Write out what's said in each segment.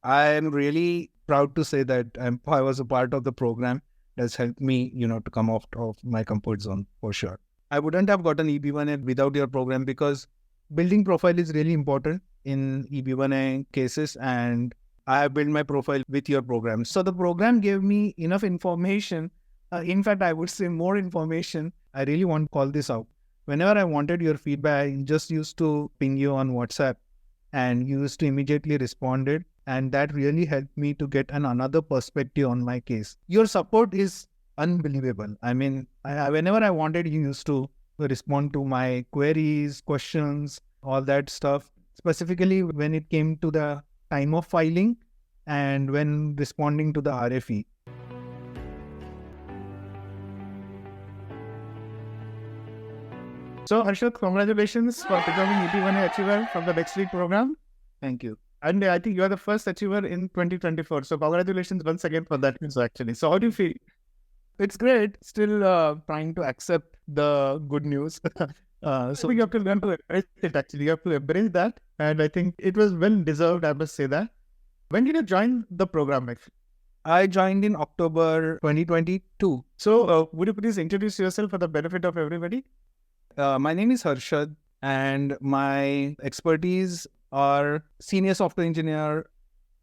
I am really proud to say that I was a part of the program that's helped me, to come out of my comfort zone for sure. I wouldn't have gotten EB1A without your program because building profile is really important in EB1A cases, and I have built my profile with your program. So the program gave me enough information. In fact, I would say more information. I really want to call this out. Whenever I wanted your feedback, I just used to ping you on WhatsApp and you used to immediately respond it. And that really helped me to get another perspective on my case. Your support is unbelievable. I mean, whenever I wanted, you used to respond to my queries, questions, all that stuff. Specifically when it came to the time of filing and when responding to the RFE. So Harshad, congratulations for becoming EB1A Achiever from the Next Week program. Thank you. And I think you are the first achiever in 2024. So congratulations once again for that news actually. So how do you feel? It's great. Still trying to accept the good news. So you have to learn to embrace it actually. You have to embrace that. And I think it was well deserved, I must say that. When did you join the program actually? I joined in October 2022. So would you please introduce yourself for the benefit of everybody? My name is Harshad and my expertise are senior software engineer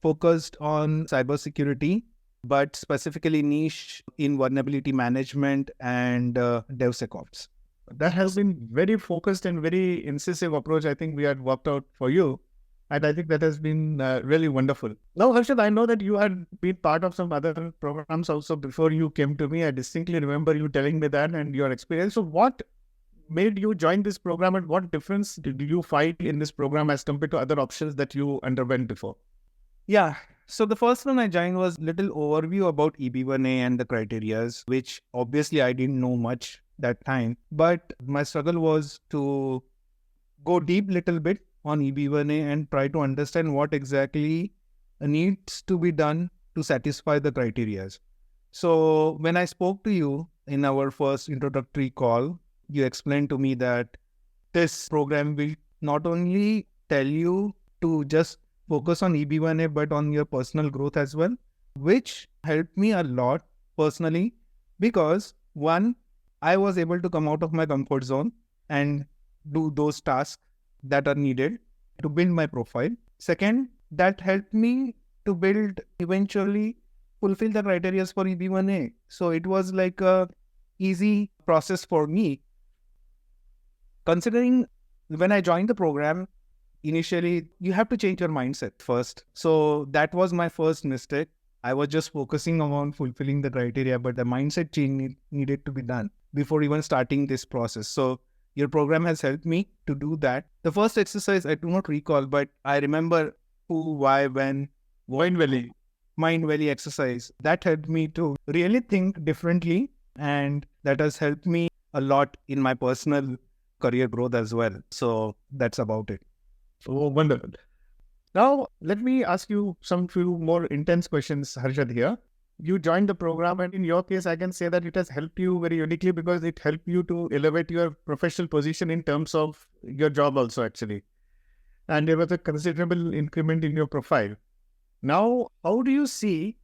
focused on cybersecurity, but specifically niche in vulnerability management and DevSecOps. That has been very focused and very incisive approach I think we had worked out for you. And I think that has been really wonderful. Now, Harshad, I know that you had been part of some other programs also before you came to me. I distinctly remember you telling me that and your experience. So what made you join this program and what difference did you find in this program as compared to other options that you underwent before? Yeah. So the first one I joined was little overview about EB1A and the criterias, which obviously I didn't know much that time. But my struggle was to go deep little bit on EB1A and try to understand what exactly needs to be done to satisfy the criterias. So when I spoke to you in our first introductory call, you explained to me that this program will not only tell you to just focus on EB1A, but on your personal growth as well, which helped me a lot personally because one, I was able to come out of my comfort zone and do those tasks that are needed to build my profile. Second, that helped me to eventually fulfill the criteria for EB1A. So it was like a easy process for me. Considering when I joined the program, initially, you have to change your mindset first. So that was my first mistake. I was just focusing on fulfilling the criteria, but the mindset change needed to be done before even starting this process. So your program has helped me to do that. The first exercise, I do not recall, but I remember who, why, when, Mind Valley exercise. That helped me to really think differently. And that has helped me a lot in my personal career growth as well. So that's about it. Oh, wonderful. Now, let me ask you some few more intense questions, Harshad, here. You joined the program, and in your case, I can say that it has helped you very uniquely because it helped you to elevate your professional position in terms of your job also, actually. And there was a considerable increment in your profile. Now, how do you see,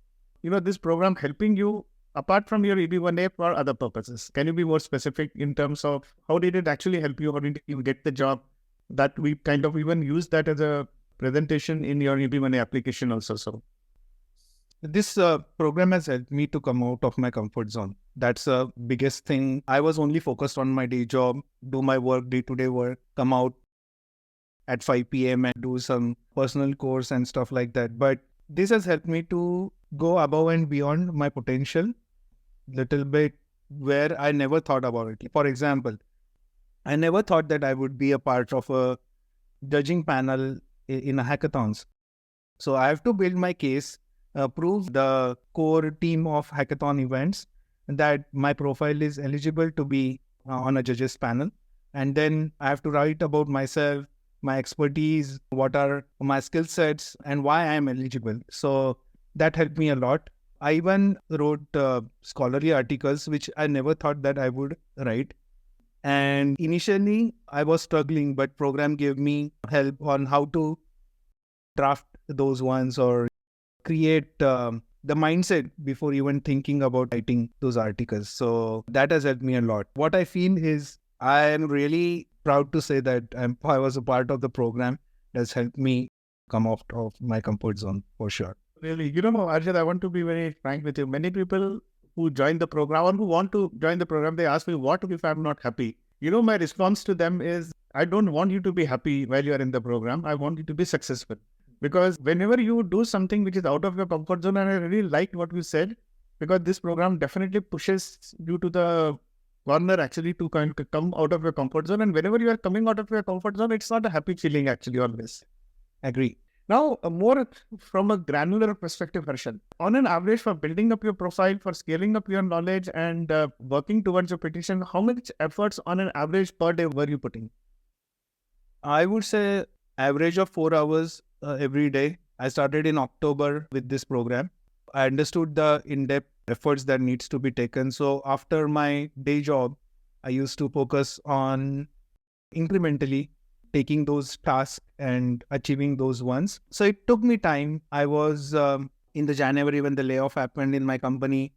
this program helping you apart from your EB1A for other purposes? Can you be more specific in terms of how did it actually help you? How did you get the job? That we kind of even use that as a presentation in your EB1A application also. So this program has helped me to come out of my comfort zone. That's the biggest thing. I was only focused on my day job, do my work, day-to-day work, come out at 5 p.m. and do some personal course and stuff like that. But this has helped me to go above and beyond my potential little bit where I never thought about it. For example, I never thought that I would be a part of a judging panel in a hackathons. So I have to build my case, prove the core team of hackathon events that my profile is eligible to be on a judges panel. And then I have to write about myself, my expertise, what are my skill sets and why I am eligible. So that helped me a lot. I even wrote scholarly articles, which I never thought that I would write. And initially I was struggling, but program gave me help on how to draft those ones or create the mindset before even thinking about writing those articles. So that has helped me a lot. What I feel is I am really proud to say that I was a part of the program that's helped me come out of my comfort zone for sure. Really, Harshad, I want to be very frank with you. Many people who join the program or who want to join the program, they ask me, what if I'm not happy? My response to them is, I don't want you to be happy while you're in the program. I want you to be successful. Because whenever you do something which is out of your comfort zone, and I really liked what you said, because this program definitely pushes you to the corner actually to come out of your comfort zone. And whenever you are coming out of your comfort zone, it's not a happy feeling actually always. Agree. Now, more from a granular perspective, Harshad, on an average for building up your profile, for scaling up your knowledge and working towards your petition, how much efforts on an average per day were you putting? I would say average of 4 hours every day. I started in October with this program. I understood the in-depth efforts that needs to be taken. So after my day job, I used to focus on incrementally taking those tasks and achieving those ones. So it took me time. I was in the January when the layoff happened in my company.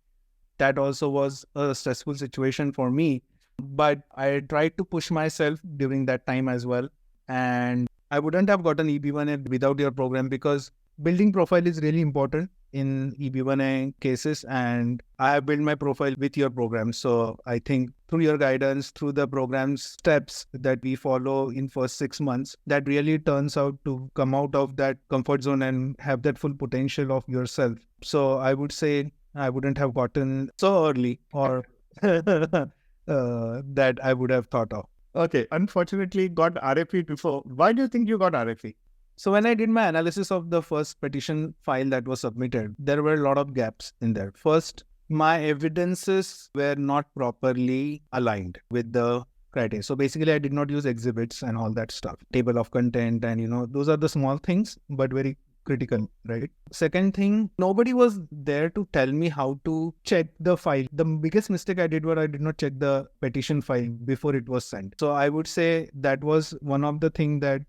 That also was a stressful situation for me. But I tried to push myself during that time as well. And I wouldn't have gotten EB1A without your program, because building profile is really important in EB1A cases, and I have built my profile with your program. So I think through your guidance, through the program's steps that we follow in first 6 months, that really turns out to come out of that comfort zone and have that full potential of yourself. So I would say I wouldn't have gotten so early or that I would have thought of. Okay, unfortunately got RFE before. Why do you think you got RFE? So when I did my analysis of the first petition file that was submitted, there were a lot of gaps in there. First, my evidences were not properly aligned with the criteria. So basically, I did not use exhibits and all that stuff, table of content, and those are the small things, but very critical, right? Second thing, nobody was there to tell me how to check the file. The biggest mistake I did was I did not check the petition file before it was sent. So I would say that was one of the things that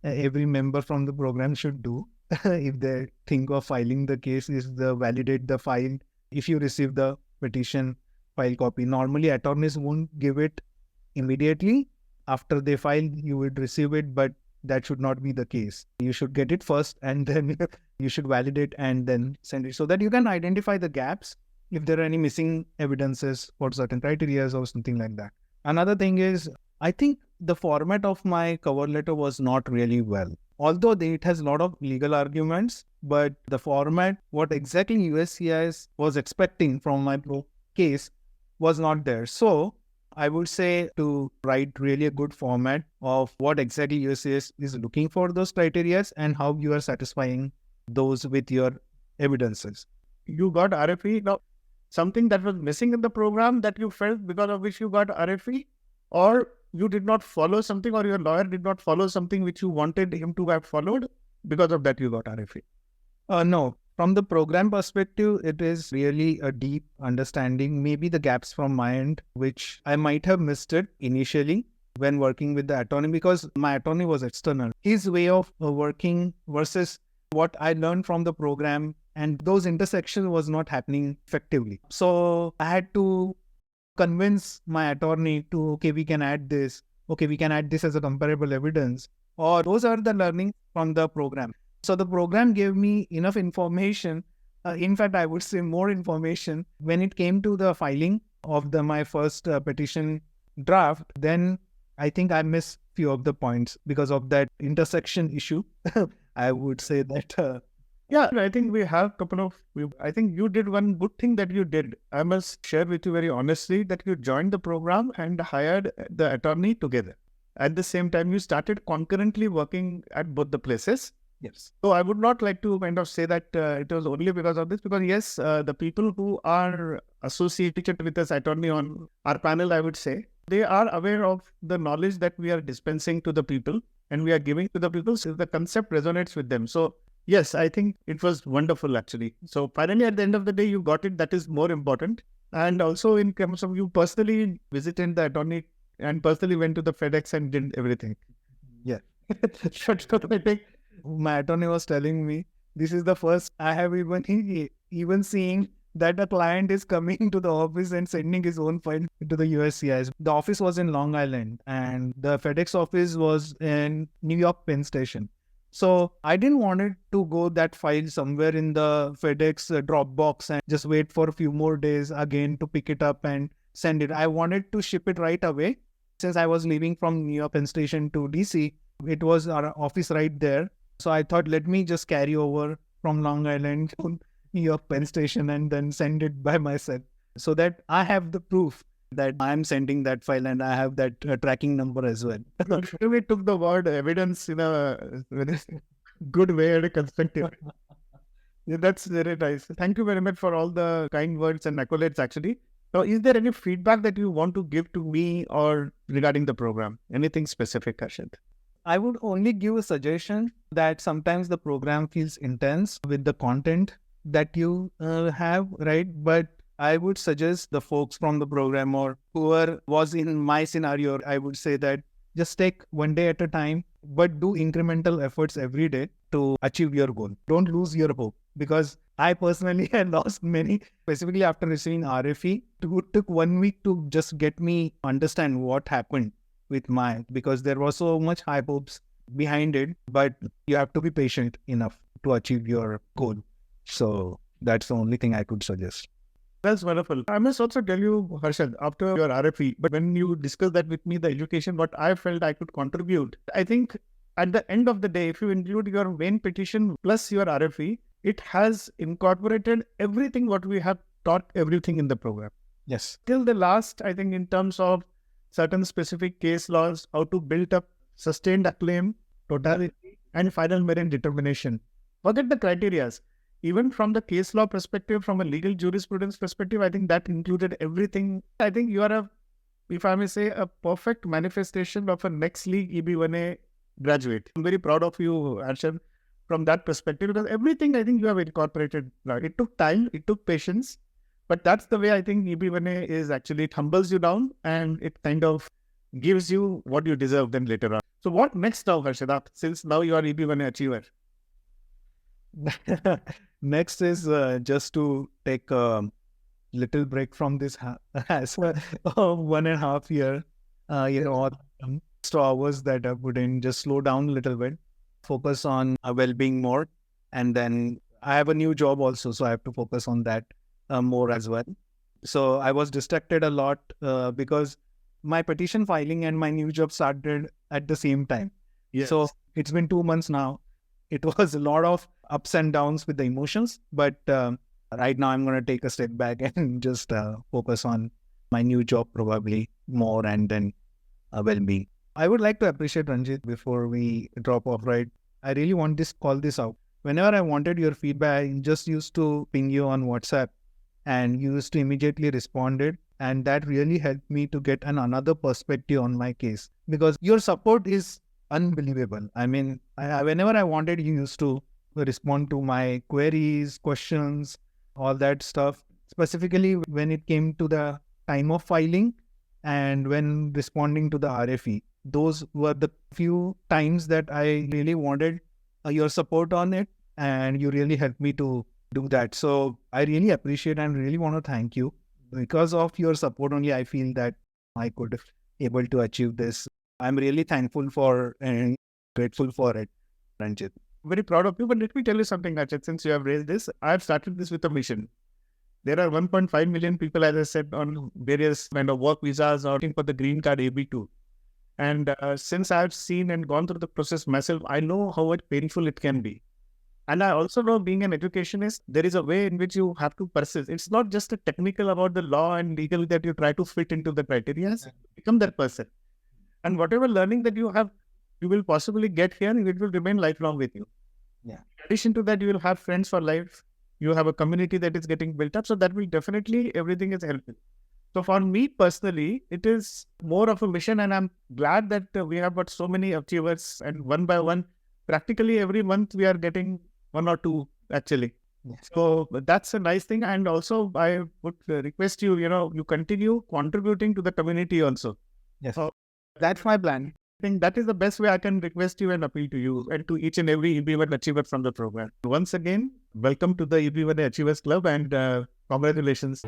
every member from the program should do. If they think of filing the case, is the validate the file. If you receive the petition file copy, normally attorneys won't give it immediately. After they file, you would receive it, but that should not be the case. You should get it first and then you should validate and then send it, so that you can identify the gaps if there are any missing evidences for certain criteria or something like that. Another thing is, I think the format of my cover letter was not really well. Although it has a lot of legal arguments, but the format, what exactly USCIS was expecting from my case was not there. So I would say to write really a good format of what exactly USCIS is looking for those criteria and how you are satisfying those with your evidences. You got RFE. Now, something that was missing in the program that you felt because of which you got RFE, or you did not follow something, or your lawyer did not follow something which you wanted him to have followed, because of that you got RFE? No. From the program perspective, it is really a deep understanding, maybe the gaps from my end, which I might have missed it initially when working with the attorney, because my attorney was external. His way of working versus what I learned from the program, and those intersections was not happening effectively. So I had to convince my attorney to, okay, we can add this. Okay, we can add this as a comparable evidence. Or those are the learning from the program. So the program gave me enough information. In fact, I would say more information. When it came to the filing of my first petition draft, then I think I missed few of the points because of that intersection issue. I would say that. Yeah, I think we have I think you did one good thing that you did. I must share with you very honestly that you joined the program and hired the attorney together. At the same time, you started concurrently working at both the places. Yes. So I would not like to kind of say that it was only because of this, because yes, the people who are associated with this attorney on our panel, I would say, they are aware of the knowledge that we are dispensing to the people and we are giving to the people, so the concept resonates with them. So yes, I think it was wonderful actually. So finally, at the end of the day, you got it. That is more important. And also in terms of you personally visited the attorney and personally went to the FedEx and did everything. Yeah. My attorney was telling me This is the first I have even seen that a client is coming to the office and sending his own file to the USCIS. The office was in Long Island and the FedEx office was in New York Penn Station. So I didn't want it to go that file somewhere in the FedEx Dropbox and just wait for a few more days again to pick it up and send it. I wanted to ship it right away. Since I was leaving from New York Penn Station to DC, it was our office right there. So I thought, let me just carry over from Long Island to New York Penn Station and then send it by myself so that I have the proof that I'm sending that file and I have that tracking number as well. We took the word evidence in a very good way and a constructive way. Yeah, that's very nice. Thank you very much for all the kind words and accolades actually. Now, is there any feedback that you want to give to me or regarding the program? Anything specific, Harshad? I would only give a suggestion that sometimes the program feels intense with the content that you have, right? But I would suggest the folks from the program or whoever was in my scenario, I would say that just take one day at a time, but do incremental efforts every day to achieve your goal. Don't lose your hope, because I personally had lost many, specifically after receiving RFE. It took 1 week to just get me understand what happened with mine, because there was so much high hopes behind it, but you have to be patient enough to achieve your goal. So that's the only thing I could suggest. That's wonderful. I must also tell you, Harshad, after your RFE, but when you discussed that with me, the education, what I felt I could contribute, I think at the end of the day, if you include your main petition plus your RFE, it has incorporated everything what we have taught, everything in the program. Yes. Till the last, I think in terms of certain specific case laws, how to build up sustained acclaim, totality, and final merit determination. Forget the criterias. Even from the case law perspective, from a legal jurisprudence perspective, I think that included everything. I think you are if I may say, a perfect manifestation of a next league EB1A graduate. I'm very proud of you, Harshad, from that perspective, because everything I think you have incorporated. Right? It took time, it took patience, but that's the way I think EB1A is actually, it humbles you down and it kind of gives you what you deserve then later on. So what next now, Harshad, since now you are EB1A achiever? Next is just to take a little break from this 1.5 year, extra hours that I put in, just slow down a little bit, focus on well-being more. And then I have a new job also, so I have to focus on that more as well. So I was distracted a lot because my petition filing and my new job started at the same time. Yes. So it's been 2 months now. It was a lot of ups and downs with the emotions, but right now I'm going to take a step back and just focus on my new job probably more, and then well-being. I would like to appreciate Ranjeet before we drop off, right? I really want call this out. Whenever I wanted your feedback, I just used to ping you on WhatsApp and you used to immediately respond it. And that really helped me to get another perspective on my case, because your support is unbelievable. I mean, whenever I wanted, you used to respond to my queries, questions, all that stuff. Specifically when it came to the time of filing and when responding to the RFE. Those were the few times that I really wanted your support on it, and you really helped me to do that. So I really appreciate and really want to thank you. Because of your support only, I feel that I could able to achieve this. I'm really thankful for and grateful for it, Ranjit. Very proud of you, but let me tell you something, Harshad, since you have raised this. I have started this with a mission. There are 1.5 million people, as I said, on various kind of work visas or looking for the green card EB2. And since I've seen and gone through the process myself, I know how painful it can be. And I also know, being an educationist, there is a way in which you have to persist. It's not just a technical about the law and legal that you try to fit into the criteria. Become that person. And whatever learning that you have, you will possibly get here, and it will remain lifelong with you. Yeah. In addition to that, you will have friends for life. You have a community that is getting built up. So that will definitely, everything is helpful. So for me personally, it is more of a mission, and I'm glad that we have got so many achievers, and one by one, practically every month we are getting 1 or 2 actually. Yes. So that's a nice thing. And also I would request you, you continue contributing to the community also. Yes. So that's my plan. I think that is the best way I can request you and appeal to you and to each and every EB1 achiever from the program. Once again, welcome to the EB1 Achievers Club and congratulations.